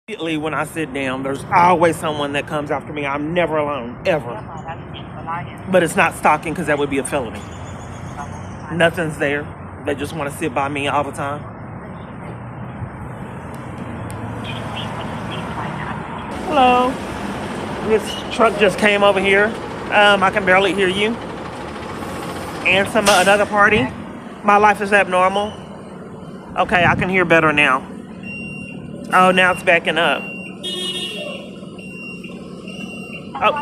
Immediately when I sit down, there's always someone that comes after me. I'm never alone, ever. But it's not stalking because that would be a felony. Nothing's there. They just want to sit by me all the time. Hello. This truck just came over here. I can barely hear you. And another party. My life is abnormal. Okay, I can hear better now. Oh, now it's backing up. Oh.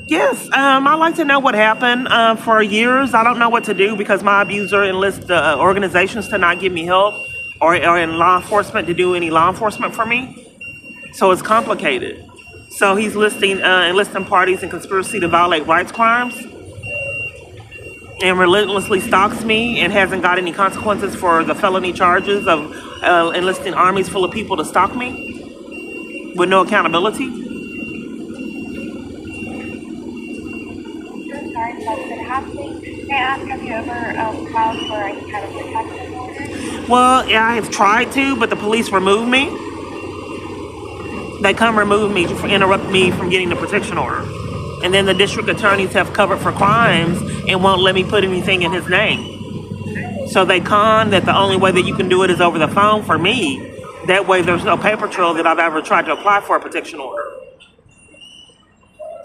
Yes, I'd like to know what happened. For years, I don't know what to do because my abuser enlists organizations to not give me help or in law enforcement to do any law enforcement for me. So it's complicated. So he's enlisting parties in conspiracy to violate rights crimes and relentlessly stalks me and hasn't got any consequences for the felony charges of enlisting armies full of people to stalk me with no accountability. May I ask, have you ever filed for any kind of protection order? Well, yeah, I have tried to, but the police remove me. They come remove me to interrupt me from getting the protection order. And then the district attorneys have covered for crimes and won't let me put anything in his name. So they con that the only way that you can do it is over the phone for me. That way there's no paper trail that I've ever tried to apply for a protection order.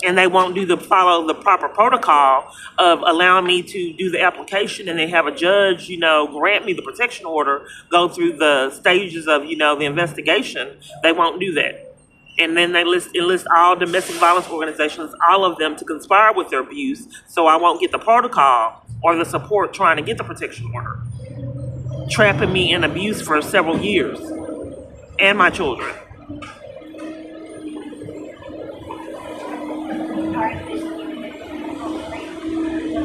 And they won't follow the proper protocol of allowing me to do the application, and they have a judge, grant me the protection order, go through the stages of, the investigation. They won't do that. And then they enlist all domestic violence organizations, all of them, to conspire with their abuse, so I won't get the protocol or the support trying to get the protection order, trapping me in abuse for several years, and my children.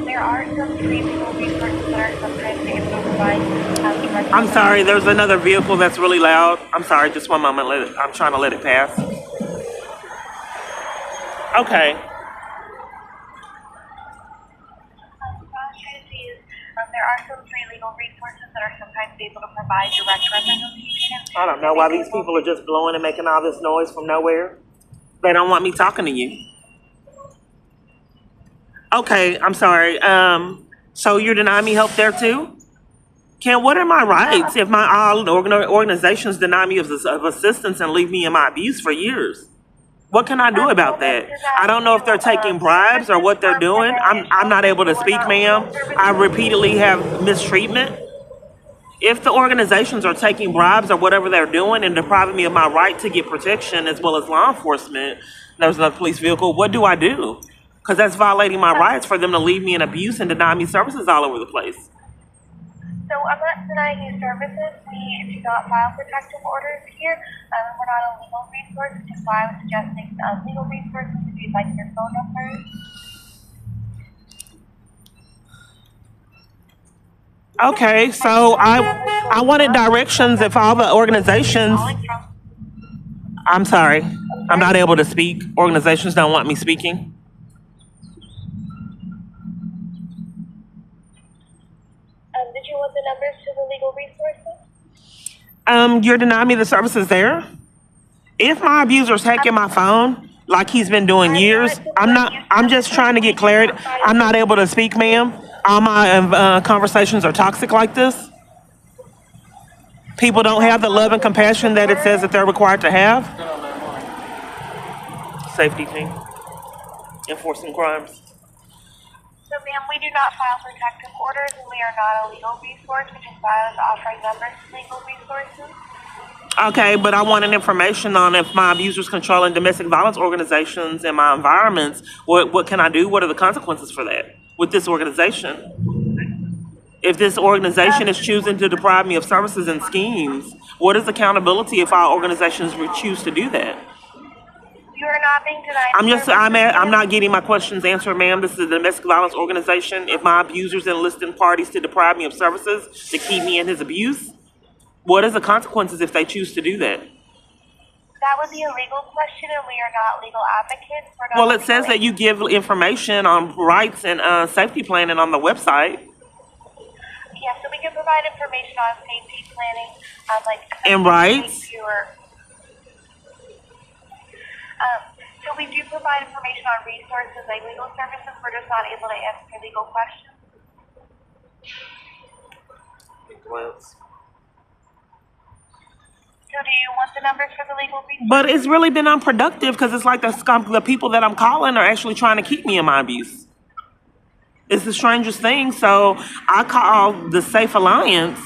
There are some free legal resources that are sometimes able to provide. I'm sorry, there's another vehicle that's really loud. I'm sorry, just one moment. I'm trying to let it pass. Okay. There are some free legal resources that are sometimes able to provide direct representation. I don't know why these people are just blowing and making all this noise from nowhere. They don't want me talking to you. Okay, I'm sorry. So you're denying me help there too? What are my rights if my organizations deny me of assistance and leave me in my abuse for years? What can I do about that? I don't know if they're taking bribes or what they're doing. I'm not able to speak, ma'am. I repeatedly have mistreatment. If the organizations are taking bribes or whatever they're doing and depriving me of my right to get protection as well as law enforcement, there's another police vehicle, what do I do? Because that's violating my rights for them to leave me in abuse and deny me services all over the place. So I'm not denying you services. We do not file protective orders here. We're not a legal resource, which is why I was suggesting legal resources if you'd like your phone number. Okay, so I wanted directions if all the organizations... I'm sorry, I'm not able to speak. Organizations don't want me speaking. Did you want the numbers to the legal resources? You're denying me the services there? If my abuser's hacking my phone, like he's been doing years, I'm just trying to get clarity. I'm not able to speak, ma'am. All my conversations are toxic like this. People don't have the love and compassion that it says that they're required to have. Safety team. Enforcing crimes. So, ma'am, we do not file protective orders, and we are not a legal resource, which is why I was offering numbers to legal resources. Okay, but I wanted information on if my abuser's controlling domestic violence organizations in my environments. What can I do? What are the consequences for that with this organization? If this organization is choosing to deprive me of services and schemes, what is accountability if our organizations choose to do that? You are not being denied. I'm not getting my questions answered, ma'am. This is a domestic violence organization. If my abuser's enlisting parties to deprive me of services to keep me in his abuse, what is the consequences if they choose to do that? That would be a legal question, and we are not legal advocates. Well, it says that you give information on rights and safety planning on the website. Yeah, so we can provide information on safety planning, like And rights? so we do provide information on resources like legal services. We're just not able to answer legal questions. So do you want the numbers for the legal resources? But it's really been unproductive because it's like the people that I'm calling are actually trying to keep me in my abuse. It's the strangest thing. So I called the Safe Alliance.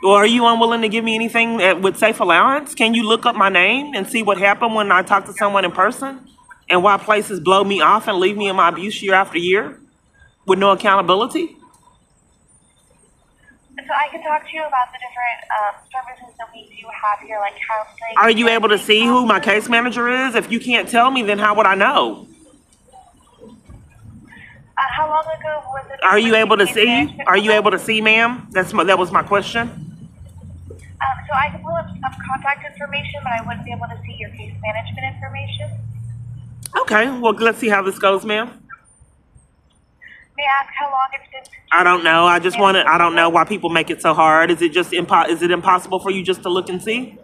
Or are you unwilling to give me anything with Safe Alliance? Can you look up my name and see what happened when I talk to someone in person? And why places blow me off and leave me in my abuse year after year with no accountability? So I can talk to you about the different services that we do have here, like counseling. Are you able to see who my case manager is? If you can't tell me, then how would I know? How long ago was it? Are you able to see? Are you able to see, ma'am? That was my question. So I can pull up some contact information, but I wouldn't be able to see your case management information. Okay, well, let's see how this goes, ma'am. May I ask how long it's been since I don't know. I don't know why people make it so hard. Is it just is it impossible for you just to look and see?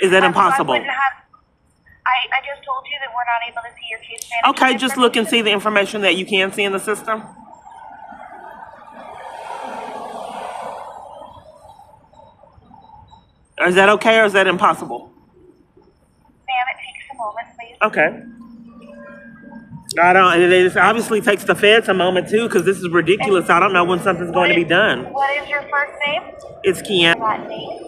Is that impossible? I just told you that we're not able to see your case management. Okay, just look and see the information that you can see in the system. Is that okay or is that impossible? Ma'am, it takes a moment, please. Okay. It obviously takes the feds a moment too because this is ridiculous. I don't know when something's going to be done. What is your first name? It's Kian. That name.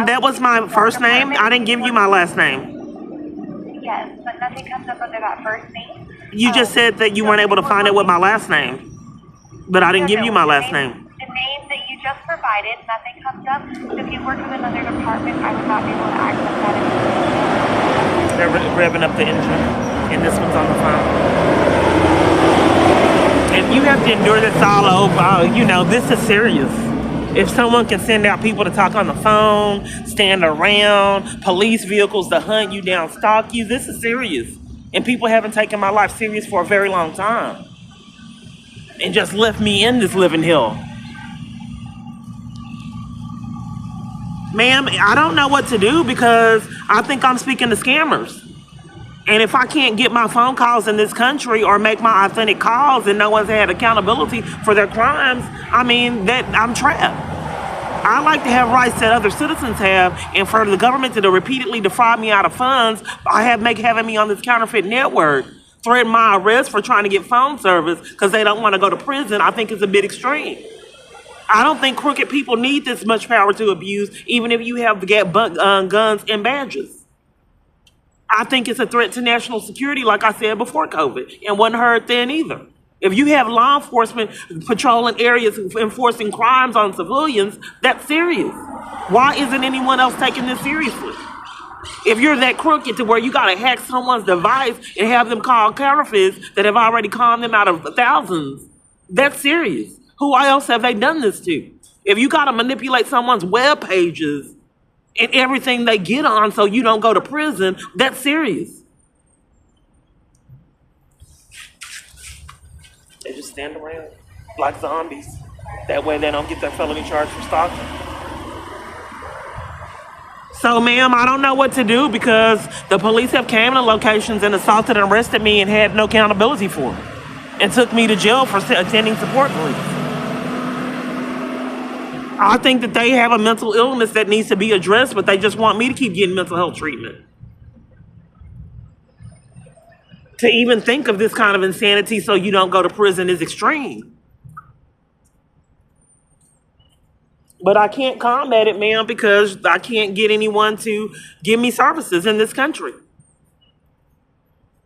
That was my first name. I didn't give you my last name. Yes, but nothing comes up under that first name. You just said that you weren't able to find it with my last name, but I didn't give you my last name. The name that you just provided, nothing comes up. So if you work with another department, I would not be able to access that information. They're revving up the engine, and this one's on the phone. If you have to endure this all over, this is serious. If someone can send out people to talk on the phone, stand around, police vehicles to hunt you down, stalk you, this is serious. And people haven't taken my life serious for a very long time. And just left me in this living hell. Ma'am, I don't know what to do because I think I'm speaking to scammers. And if I can't get my phone calls in this country or make my authentic calls and no one's had accountability for their crimes, I'm trapped. I like to have rights that other citizens have, and for the government to repeatedly defraud me out of funds, having me on this counterfeit network, threaten my arrest for trying to get phone service because they don't want to go to prison, I think is a bit extreme. I don't think crooked people need this much power to abuse, even if you have guns and badges. I think it's a threat to national security, like I said before COVID, and wasn't heard then either. If you have law enforcement patrolling areas enforcing crimes on civilians, that's serious. Why isn't anyone else taking this seriously? If you're that crooked to where you gotta hack someone's device and have them call counterfeits that have already conned them out of thousands, that's serious. Who else have they done this to? If you gotta manipulate someone's web pages and everything they get on so you don't go to prison, that's serious. They just stand around like zombies. That way they don't get their felony charge for stalking. So, ma'am, I don't know what to do because the police have came to locations and assaulted and arrested me and had no accountability for it. And took me to jail for attending support groups. I think that they have a mental illness that needs to be addressed, but they just want me to keep getting mental health treatment. To even think of this kind of insanity so you don't go to prison is extreme. But I can't combat it, ma'am, because I can't get anyone to give me services in this country.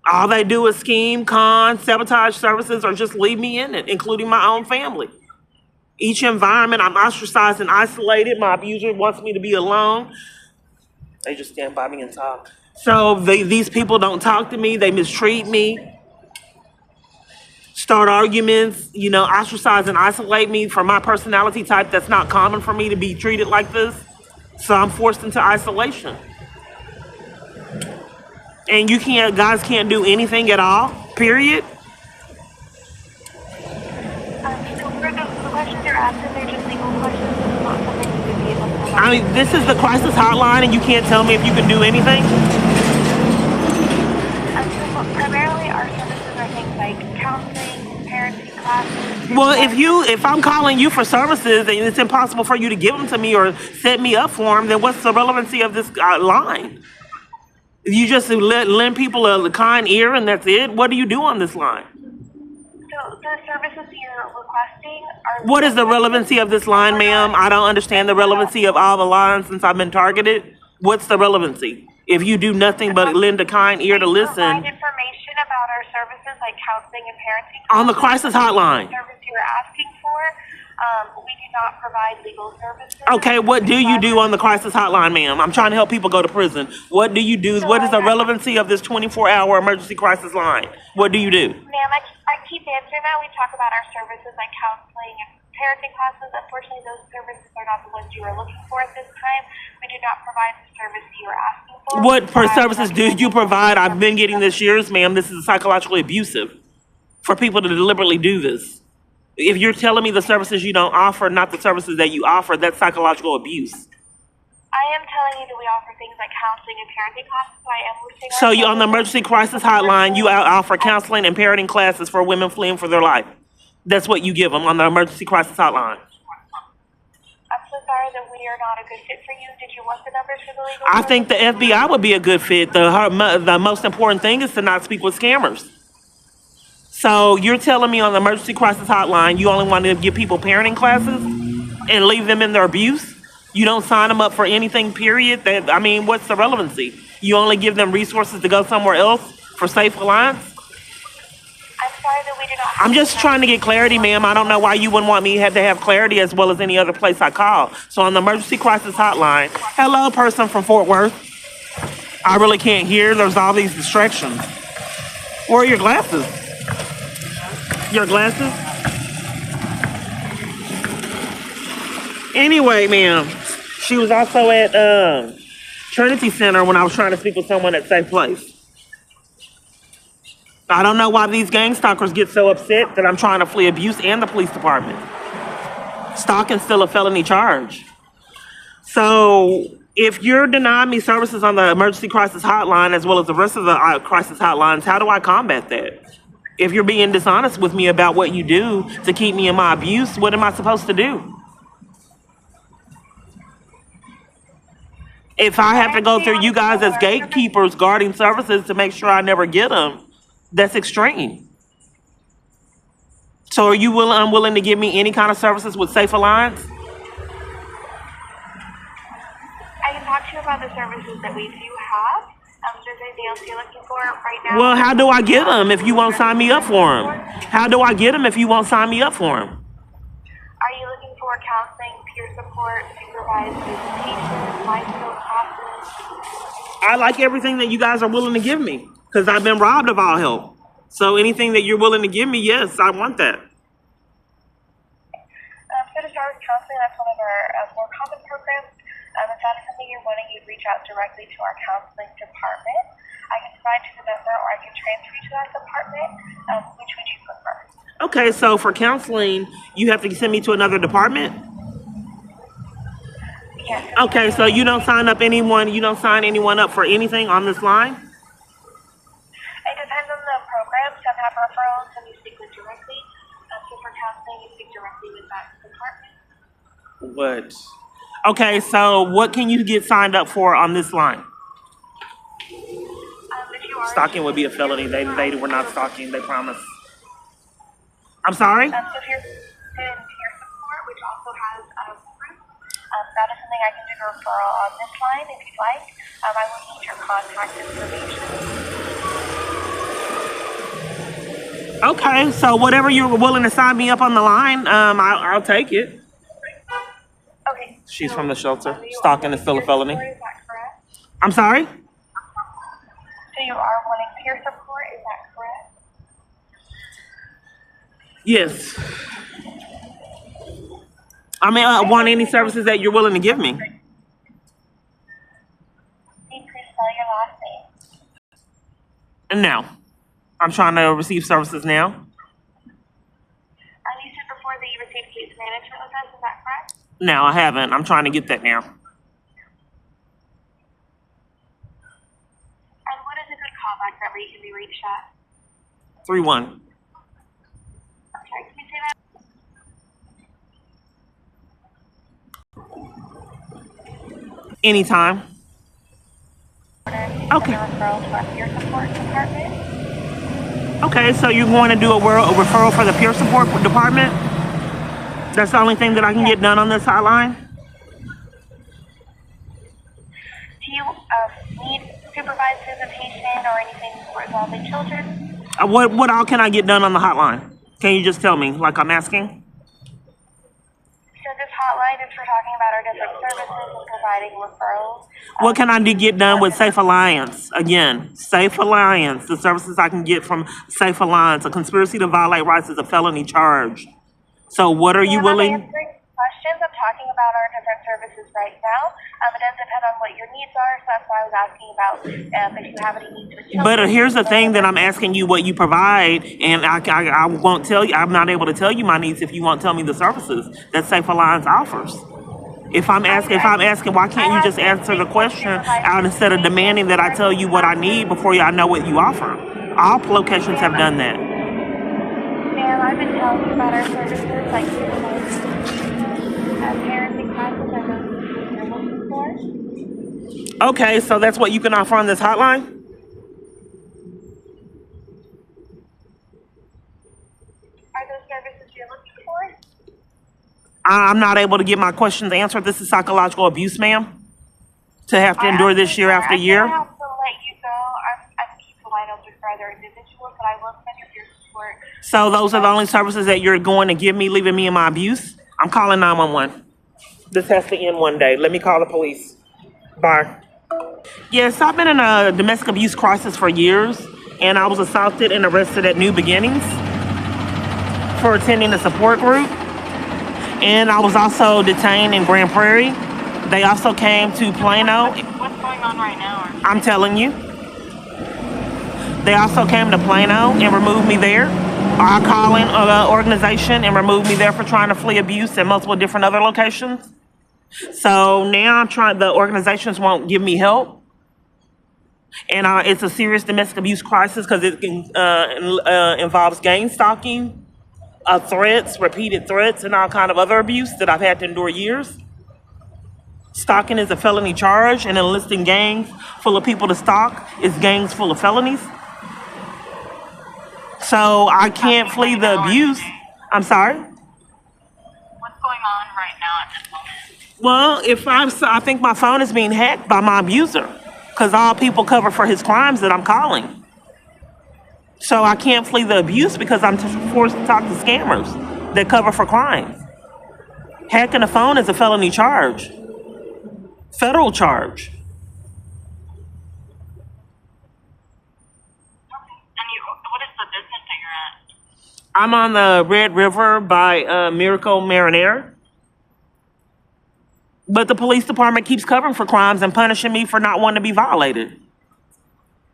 All they do is scheme, con, sabotage services, or just leave me in it, including my own family. Each environment, I'm ostracized and isolated. My abuser wants me to be alone. They just stand by me and talk. So these people don't talk to me. They mistreat me. Start arguments, ostracize and isolate me for my personality type. That's not common for me to be treated like this. So I'm forced into isolation. And guys can't do anything at all, period. So for the I mean, this is the crisis hotline, and you can't tell me if you can do anything? So primarily our services are things like counseling, parenting classes. Well, if I'm calling you for services and it's impossible for you to give them to me or set me up for them, then what's the relevancy of this line? You just lend people a kind ear and that's it? What do you do on this line? So the services you're requesting are... What is the relevancy of this line, ma'am? I don't understand the relevancy of all the lines since I've been targeted. What's the relevancy? If you do nothing but lend a kind ear to listen. Provide information about our services like counseling and parenting. On the crisis hotline. Service you're asking for. We do not provide legal services. Okay, what do you do on the crisis hotline, ma'am? I'm trying to help people go to prison. What do you do? What is the relevancy of this 24-hour emergency crisis line? What do you do? Ma'am, I keep answering that. We talk about our services like counseling and parenting classes. Unfortunately, those services are not the ones you are looking for at this time. We do not provide the service you are asking for. What services do you provide? I've been getting this years, ma'am. This is psychologically abusive for people to deliberately do this. If you're telling me the services you don't offer, not the services that you offer, that's psychological abuse. I am telling you that we offer things like counseling and parenting classes, so I am listing our So you on the services. emergency crisis hotline, you offer counseling and parenting classes for women fleeing for their life. That's what you give them on the emergency crisis hotline. I'm so sorry that we are not a good fit for you. Did you want the numbers for the legal? I think the FBI would be a good fit. The most important thing is to not speak with scammers. So you're telling me on the emergency crisis hotline, you only want to give people parenting classes and leave them in their abuse? You don't sign them up for anything, period? What's the relevancy? You only give them resources to go somewhere else for safe alliance? I'm sorry that we do not. I'm just trying to get clarity, ma'am. I don't know why you wouldn't want me to have clarity as well as any other place I call. So on the emergency crisis hotline, hello, person from Fort Worth. I really can't hear. There's all these distractions. Where are your glasses? Your glasses? Anyway, ma'am, she was also at Trinity Center when I was trying to speak with someone at Safe Place. I don't know why these gang stalkers get so upset that I'm trying to flee abuse and the police department. Stalking's still a felony charge. So if you're denying me services on the emergency crisis hotline as well as the rest of the crisis hotlines, how do I combat that? If you're being dishonest with me about what you do to keep me in my abuse, what am I supposed to do? If I have to go through you guys as gatekeepers guarding services to make sure I never get them, that's extreme. So are you unwilling to give me any kind of services with Safe Alliance? I can talk to you about the services that we do have. Is there anything else you're looking for right now? Well, how do I get them if you won't sign me up for them? How do I get them if you won't sign me up for them? Are you looking for counseling, peer support, supervised visitation, life skills classes? I like everything that you guys are willing to give me because I've been robbed of all help. So anything that you're willing to give me, yes, I want that. So to start with counseling, that's one of our more common programs. If that is something you're wanting, you'd reach out directly to our counseling department. I can provide you the number or I can transfer you to that department. Which would you prefer? Okay, so for counseling, you have to send me to another department? Yes. Okay, so you don't sign anyone up for anything on this line? It depends on the program. Some have referrals, some you speak with directly. So for counseling, you speak directly with that department. What? Okay, so what can you get signed up for on this line? If you are Stalking would be a felony. They were not stalking, they promise. I'm sorry? So if you're in peer support, which also has group, that is something I can do a referral on this line if you'd like. I will need your contact information. Okay, so whatever you're willing to sign me up on the line, I'll take it. Okay. She's from the shelter. Stalking is still a felony. Is that correct? I'm sorry? So you are wanting peer support, is that correct? Yes. I want any services that you're willing to give me. Please spell your last name. No. I'm trying to receive services now. You said before that you received case management with us, is that correct? No, I haven't. I'm trying to get that now. currently you can be reached at? 3-1. I'm sorry, can you say that? Anytime. Okay. Send a referral to our peer support department. Okay, so you're going to do a referral for the peer support department? That's the only thing that I can get done on this hotline? Do you need supervised visitation or anything involving children? What all can I get done on the hotline? Can you just tell me, like I'm asking? So this hotline is for talking about our different services and providing referrals. What can I get done with Safe Alliance? Again, Safe Alliance, the services I can get from Safe Alliance. A conspiracy to violate rights is a felony charge. So what are you willing? I'm answering questions. I'm talking about our different services right now. It does depend on what your needs are, so that's why I was asking about if you have any needs with children. But here's the thing that I'm asking you what you provide, and I won't tell you. I'm not able to tell you my needs if you won't tell me the services that Safe Alliance offers. If I'm asking, why can't you just answer the question out instead of demanding that I tell you what I need before I know what you offer? All locations have done that. Ma'am, I've been telling you about our services, like parenting classes are those you're looking for. Okay, so that's what you can offer on this hotline? Are those services you're looking for? I'm not able to get my questions answered. This is psychological abuse, ma'am. To have to endure this year after year. I have to let you go. I can keep the line open for other individuals, but I will send you your support. So those are the only services that you're going to give me, leaving me in my abuse? I'm calling 911. This has to end one day. Let me call the police. Bye. Yes, I've been in a domestic abuse crisis for years, and I was assaulted and arrested at New Beginnings for attending a support group. And I was also detained in Grand Prairie. They also came to Plano. What's going on right now? I'm telling you. They also came to Plano and removed me there. Our calling organization and removed me there for trying to flee abuse at multiple different other locations. So now the organizations won't give me help. And it's a serious domestic abuse crisis because it involves gang stalking, threats, repeated threats, and all kind of other abuse that I've had to endure years. Stalking is a felony charge, and enlisting gangs full of people to stalk is gangs full of felonies. So I can't flee the abuse. I'm sorry? What's going on right now at this moment? Well, I think my phone is being hacked by my abuser because all people cover for his crimes that I'm calling. So I can't flee the abuse because I'm forced to talk to scammers that cover for crimes. Hacking a phone is a felony charge. Federal charge. What is the business that you're at? I'm on the Red River by Miracle Marinara. But the police department keeps covering for crimes and punishing me for not wanting to be violated.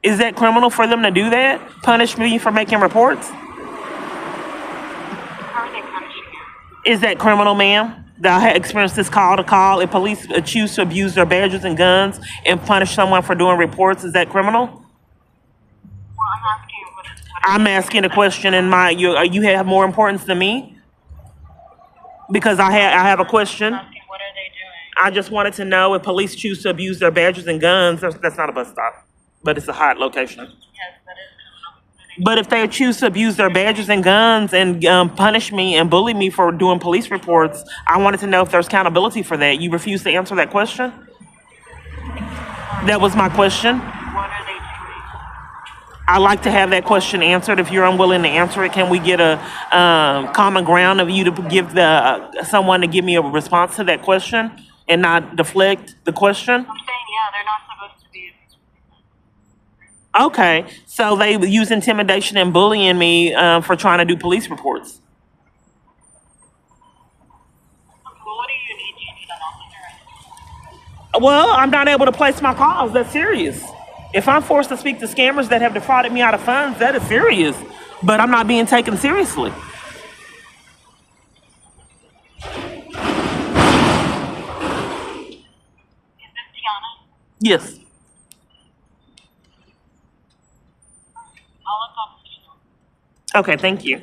Is that criminal for them to do that? Punish me for making reports? How are they punishing you? Is that criminal, ma'am? That I had experienced this call to call if police choose to abuse their badges and guns and punish someone for doing reports. Is that criminal? Well, I'm asking you what I'm asking a question in you have more importance than me? Because I have a question. what are they doing? I just wanted to know if police choose to abuse their badges and guns. That's not a bus stop, but it's a hot location. Yes, that is criminal. But if they choose to abuse their badges and guns and punish me and bully me for doing police reports, I wanted to know if there's accountability for that. You refuse to answer that question? That was my question. What are they doing? I'd like to have that question answered. If you're unwilling to answer it, can we get a common ground of you to give someone to give me a response to that question and not deflect the question? I'm saying, yeah, they're not supposed to be. Okay, so they use intimidation and bullying me for trying to do police reports. Well, what do you need? Do you need an officer? Well, I'm not able to place my calls. That's serious. If I'm forced to speak to scammers that have defrauded me out of funds, that is serious. But I'm not being taken seriously. Is this Tiana? Yes. Okay, thank you.